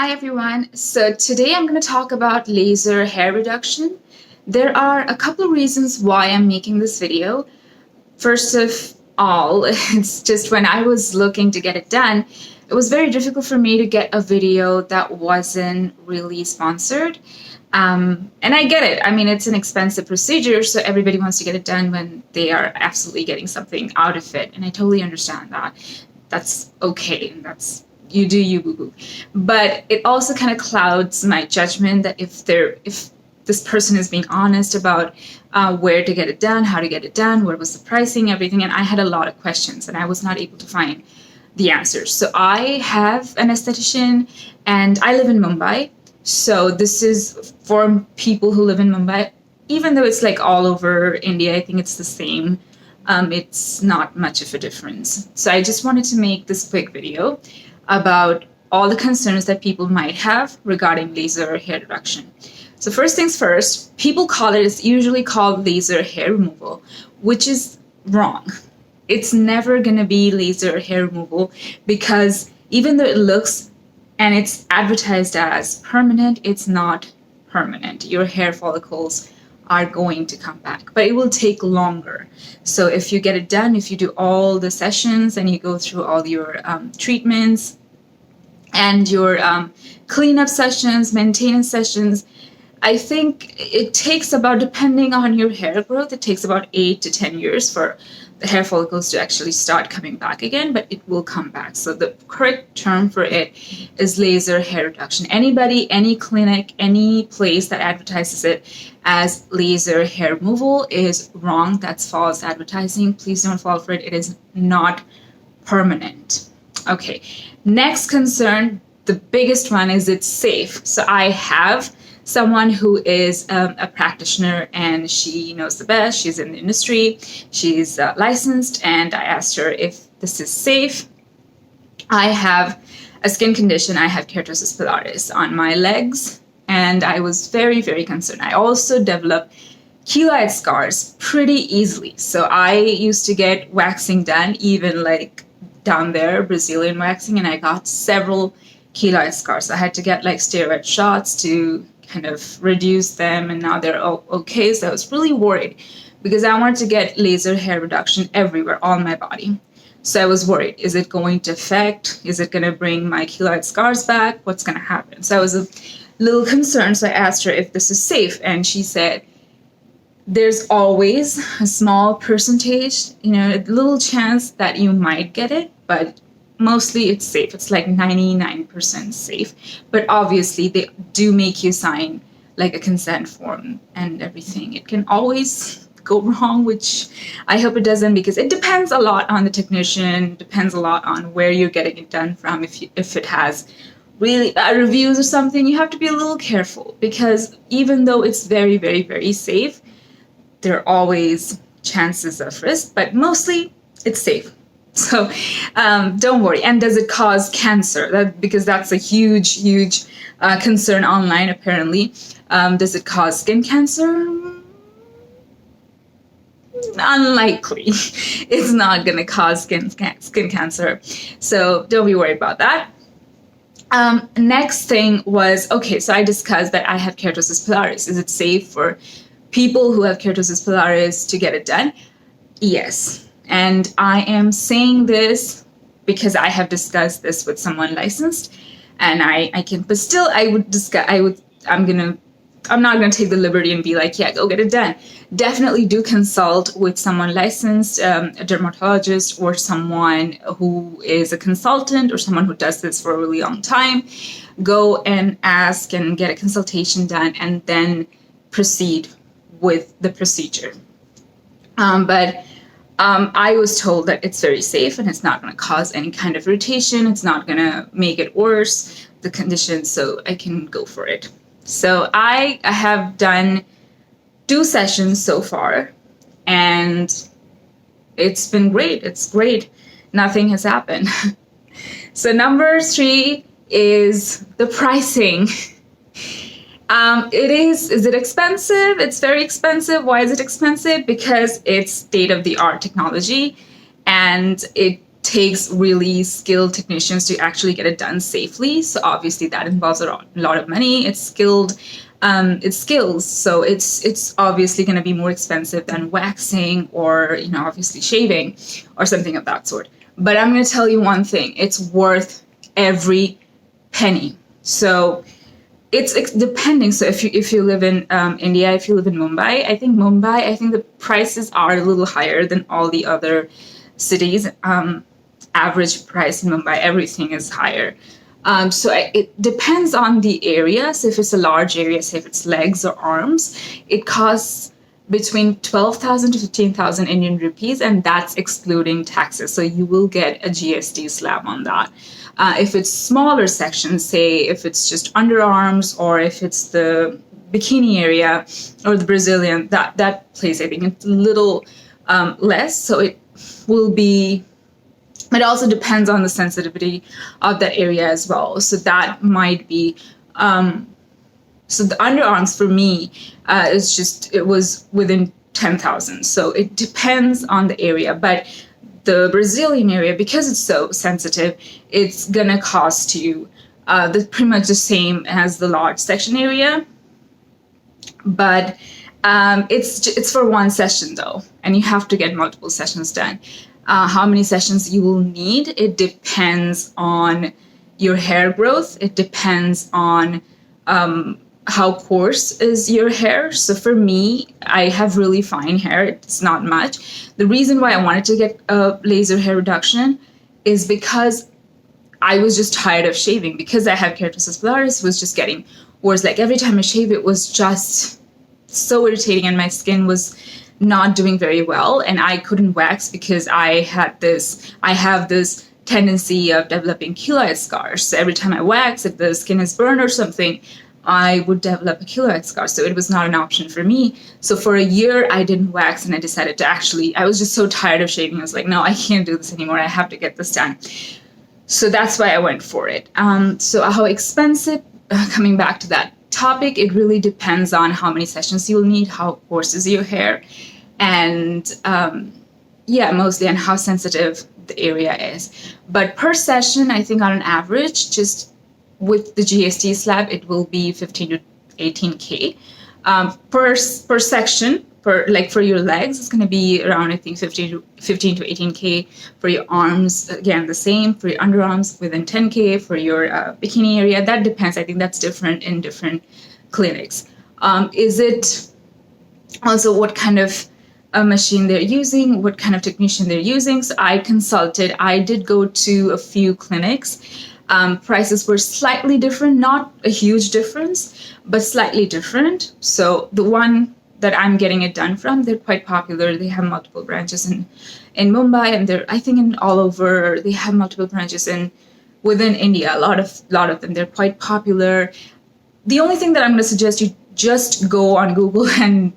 Hi everyone. So today I'm going to talk about laser hair reduction. There are a couple reasons why I'm making this video. First of all, it's just when I was looking to get it done, it was very difficult for me to get a video that wasn't really sponsored. And I get it. I mean, it's an expensive procedure, so everybody wants to get it done when they are absolutely getting something out of it. And I totally understand that. That's okay. That's you do you, boo boo. But it also kind of clouds my judgment that if this person is being honest about where to get it done, how to get it done, what was the pricing, everything. And I had a lot of questions and I was not able to find the answers. So I have an esthetician and I live in Mumbai. So this is for people who live in Mumbai, even though it's like all over India, I think it's the same. It's not much of a difference. So I just wanted to make this quick video about all the concerns that people might have regarding laser hair reduction. So first things first, people call it, it's usually called laser hair removal, which is wrong. It's never going to be laser hair removal because even though it looks and it's advertised as permanent, it's not permanent. Your hair follicles are going to come back, but it will take longer. So if you get it done, if you do all the sessions and you go through all your treatments and your cleanup sessions, maintenance sessions, I think it takes about, depending on your hair growth, it takes about 8 to 10 years for the hair follicles to actually start coming back again, but it will come back. So the correct term for it is laser hair reduction. Anybody, any clinic, any place that advertises it as laser hair removal is wrong. That's false advertising. Please don't fall for it. It is not permanent. Okay, next concern, the biggest one is it's safe. So I have someone who is a practitioner and she knows the best. She's in the industry. She's licensed, and I asked her if this is safe. I have a skin condition. I have Keratosis Pilaris on my legs, and I was very, very concerned. I also developed keloid scars pretty easily. So I used to get waxing done, even like down there, Brazilian waxing, and I got several keloid scars. I had to get like steroid shots to kind of reduce them, and now they're okay. So I was really worried because I wanted to get laser hair reduction everywhere on my body. So I was worried, is it going to affect, is it going to bring my keloid scars back? What's going to happen? So I was a little concerned. So I asked her if this is safe, and she said, there's always a small percentage, a little chance that you might get it, but mostly it's safe. It's like 99% safe. But obviously they do make you sign like a consent form and everything. It can always go wrong, which I hope it doesn't, because it depends a lot on the technician, depends a lot on where you're getting it done from. If it has really bad reviews or something, you have to be a little careful, because even though it's very, very, very safe, there are always chances of risk, but mostly it's safe. So don't worry. And does it cause cancer? Because that's a huge, huge concern online, apparently. Does it cause skin cancer? Unlikely. It's not going to cause skin cancer. So don't be worried about that. Next thing was, okay, so I discussed that I have Keratosis Pilaris. Is it safe for people who have Keratosis Pilaris to get it done? Yes. And I am saying this because I have discussed this with someone licensed, and I can, but still I'm not going to take the liberty and be like, yeah, go get it done. Definitely do consult with someone licensed, a dermatologist, or someone who is a consultant, or someone who does this for a really long time. Go and ask and get a consultation done, and then proceed with the procedure. I was told that it's very safe and it's not going to cause any kind of irritation. It's not going to make it worse, the condition, so I can go for it. So I have done 2 sessions so far, and it's been great. It's great. Nothing has happened. So number 3 is the pricing. Is it expensive? It's very expensive. Why is it expensive? Because it's state-of-the-art technology, and it takes really skilled technicians to actually get it done safely. So obviously that involves a lot of money. It's skilled, it's skills. So it's obviously going to be more expensive than waxing or, obviously shaving or something of that sort. But I'm going to tell you one thing, it's worth every penny. So it's depending. So if you live in India, if you live in Mumbai, I think the prices are a little higher than all the other cities. Average price in Mumbai, everything is higher. So it depends on the area. So if it's a large area, say if it's legs or arms, it costs between 12,000 to 15,000 Indian rupees, and that's excluding taxes. So you will get a GST slab on that. If it's smaller sections, say if it's just underarms or if it's the bikini area or the Brazilian, that place, I think it's a little less. So it will be, it also depends on the sensitivity of that area as well. So that might be, so the underarms for me, it was within 10,000. So it depends on the area. But the Brazilian area, because it's so sensitive, it's going to cost you pretty much the same as the large section area. But it's for one session though, and you have to get multiple sessions done. How many sessions you will need, it depends on your hair growth. It depends on how coarse is your hair. So for me, I have really fine hair. It's not much. The reason why I wanted to get a laser hair reduction is because I was just tired of shaving. Because I have keratosis pilaris, it was just getting worse. Like every time I shave, it was just so irritating, and my skin was not doing very well, and I couldn't wax because I have this tendency of developing keloid scars. So every time I wax, if the skin is burned or something, I would develop a keloid scar. So it was not an option for me. So for a year, I didn't wax, and I decided to I was just so tired of shaving. I was like, no, I can't do this anymore. I have to get this done. So that's why I went for it. So how expensive, coming back to that topic, it really depends on how many sessions you will need, how coarse is your hair, and mostly on how sensitive the area is. But per session, I think on an average, just with the GST slab, it will be 15 to 18K per section. For your legs, it's going to be around, I think, 15 to 18K. For your arms, again, the same. For your underarms, within 10K. For your bikini area, that depends. I think that's different in different clinics. Is it also what kind of a machine they're using, what kind of technician they're using? So I did go to a few clinics. Prices were slightly different, not a huge difference, but slightly different. So the one that I'm getting it done from, they're quite popular. They have multiple branches in Mumbai, and they're, I think, in all over. They have multiple branches within India. A lot of them. They're quite popular. The only thing that I'm going to suggest, you just go on Google and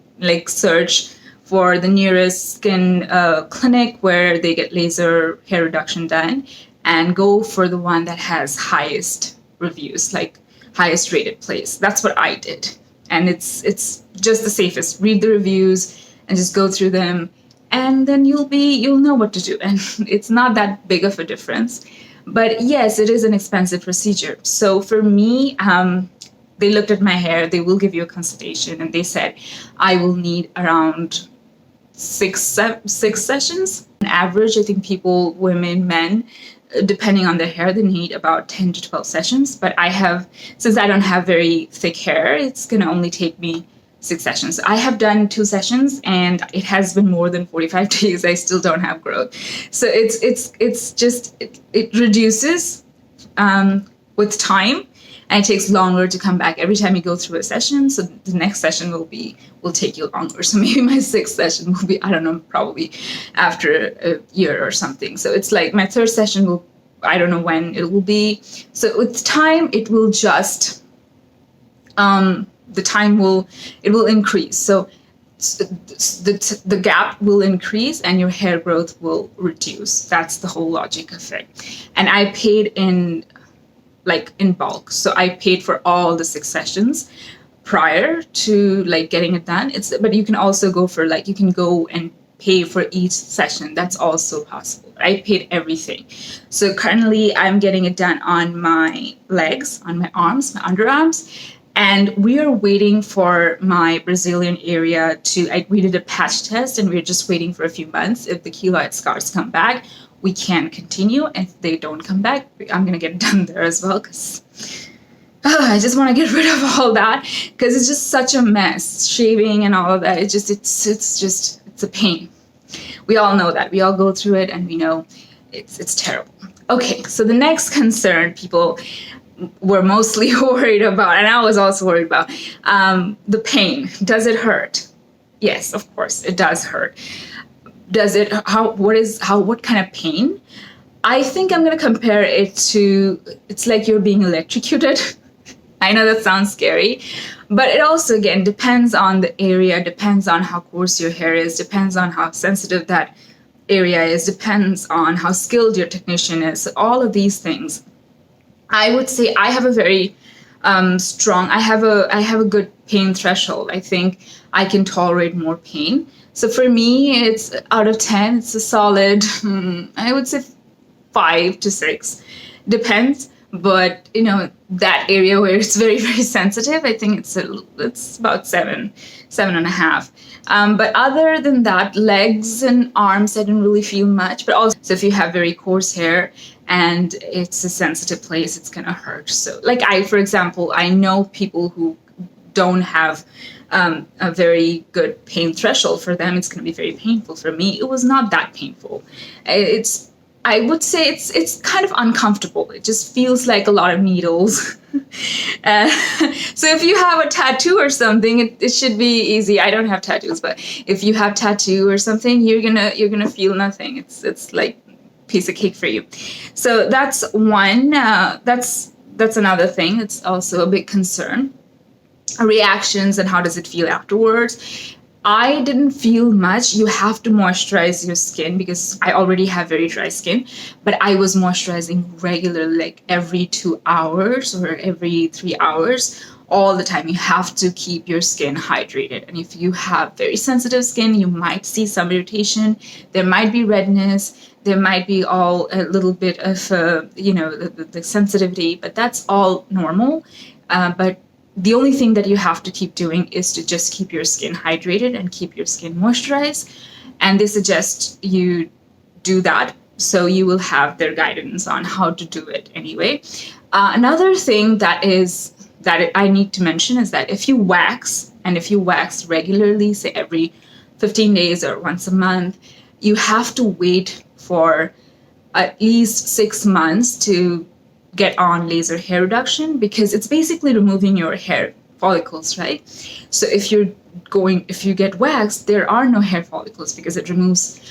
search for the nearest skin clinic where they get laser hair reduction done, and go for the one that has highest reviews, highest rated place. That's what I did. And it's just the safest. Read the reviews and just go through them, and then you'll know what to do. And it's not that big of a difference. But yes, it is an expensive procedure. So for me, they looked at my hair, they will give you a consultation, and they said I will need around six sessions. On average, I think people, women, men, depending on their hair, they need about 10 to 12 sessions. But since I don't have very thick hair, it's going to only take me 6 sessions. I have done 2 sessions, and it has been more than 45 days. I still don't have growth. So it reduces with time, and it takes longer to come back every time you go through a session. So the next session will take you longer. So maybe my 6th session will be, I don't know, probably after a year or something. So it's like my 3rd session I don't know when it will be. So with time, it will just, it will increase. So the gap will increase and your hair growth will reduce. That's the whole logic of it. And I paid in bulk. So I paid for all the 6 sessions prior to getting it done. But you can also go for you can go and pay for each session. That's also possible. I paid everything. So currently I'm getting it done on my legs, on my arms, my underarms. And we are waiting for my Brazilian area we did a patch test, and we're just waiting for a few months. If the keloid scars come back, we can continue. And if they don't come back, I'm going to get it done there as well, because I just want to get rid of all that, because it's just such a mess. Shaving and all of that, it's a pain. We all know that. We all go through it, and we know it's terrible. Okay, so the next concern people were mostly worried about, and I was also worried about, the pain. Does it hurt? Yes, of course, it does hurt. Does it? What kind of pain? I think I'm going to compare it to, it's like you're being electrocuted. I know that sounds scary, but it also, again, depends on the area, depends on how coarse your hair is, depends on how sensitive that area is, depends on how skilled your technician is. All of these things. I would say I have a very strong, I have a good pain threshold. I think I can tolerate more pain. So for me, it's out of 10, it's a solid, I would say 5 to 6. Depends. But, that area where it's very, very sensitive, I think it's about 7.5. But other than that, legs and arms, I didn't really feel much. But also, so if you have very coarse hair and it's a sensitive place, it's going to hurt. So like for example, I know people who don't have a very good pain threshold. For them, it's going to be very painful. For me, it was not that painful. I would say it's kind of uncomfortable. It just feels like a lot of needles. So if you have a tattoo or something, it should be easy. I don't have tattoos, but if you have tattoo or something, you're gonna feel nothing. It's like a piece of cake for you. So that's one. That's another thing. It's also a big concern. Reactions and how does it feel afterwards? I didn't feel much. You have to moisturize your skin because I already have very dry skin, but I was moisturizing regularly, like every 2 hours or every 3 hours, all the time. You have to keep your skin hydrated. And if you have very sensitive skin, you might see some irritation. There might be redness. There might be a little bit of, the sensitivity, but that's all normal. But the only thing that you have to keep doing is to just keep your skin hydrated and keep your skin moisturized. And they suggest you do that, so you will have their guidance on how to do it anyway. Another thing that I need to mention is that if you wax regularly, say every 15 days or once a month, you have to wait for at least 6 months to get on laser hair reduction, because it's basically removing your hair follicles, right? So if you get waxed, there are no hair follicles because it removes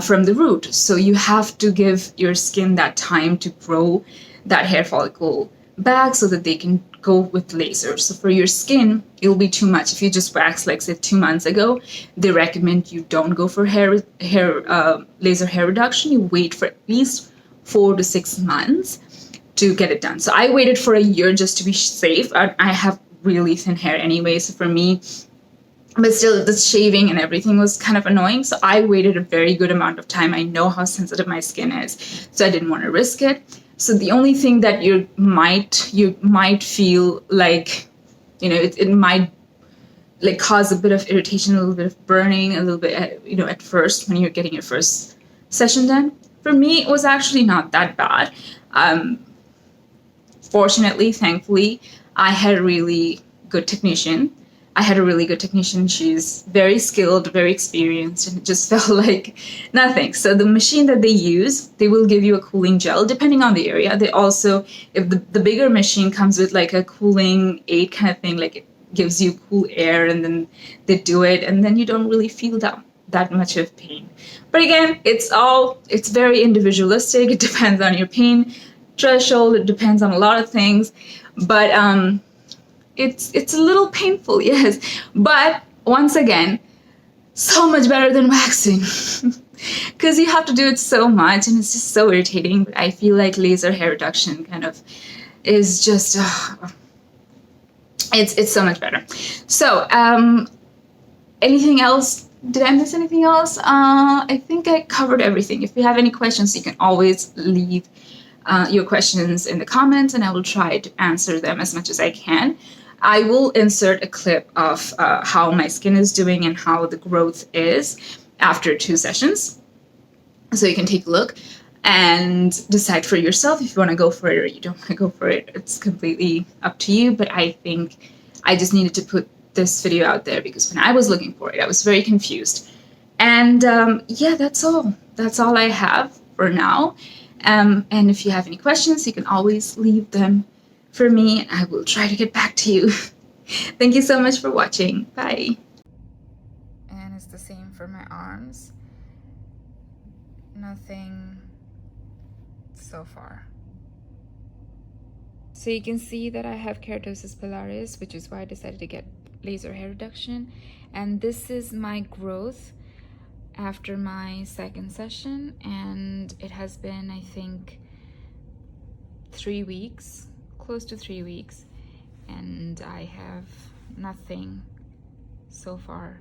from the root. So you have to give your skin that time to grow that hair follicle back so that they can go with laser. So for your skin, it'll be too much. If you just wax, like say 2 months ago, they recommend you don't go for laser hair reduction. You wait for at least 4 to 6 months to get it done. So I waited for a year just to be safe. I have really thin hair anyway, so for me, but still the shaving and everything was kind of annoying. So I waited a very good amount of time. I know how sensitive my skin is, so I didn't want to risk it. So the only thing that you might feel like, it might like cause a bit of irritation, a little bit of burning, a little bit, at first when you're getting your first session done. For me, it was actually not that bad. Fortunately, thankfully, I had a really good technician. She's very skilled, very experienced, and it just felt like nothing. So the machine that they use, they will give you a cooling gel depending on the area. They also, if the bigger machine comes with like a cooling aid kind of thing, like it gives you cool air, and then they do it, and then you don't really feel that much of pain. But again, it's very individualistic. It depends on your pain threshold. It depends on a lot of things, but it's a little painful, yes. But once again, so much better than waxing, because you have to do it so much, and it's just so irritating. But I feel like laser hair reduction kind of is just it's so much better. So anything else Did I miss anything else? I think I covered everything. If you have any questions, you can always leave your questions in the comments, and I will try to answer them as much as I can. I will insert a clip of how my skin is doing and how the growth is after 2 sessions, so you can take a look and decide for yourself if you want to go for it or you don't want to go for it. It's completely up to you, but I think I just needed to put this video out there because when I was looking for it, I was very confused. And yeah, that's all. That's all I have for now. And if you have any questions, you can always leave them for me. I will try to get back to you. Thank you so much for watching. Bye. And it's the same for my arms. Nothing so far. So you can see that I have Keratosis Pilaris, which is why I decided to get laser hair reduction. And this is my growth after my 2nd session, and it has been, I think, 3 weeks, close to 3 weeks, and I have nothing so far,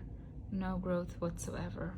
no growth whatsoever.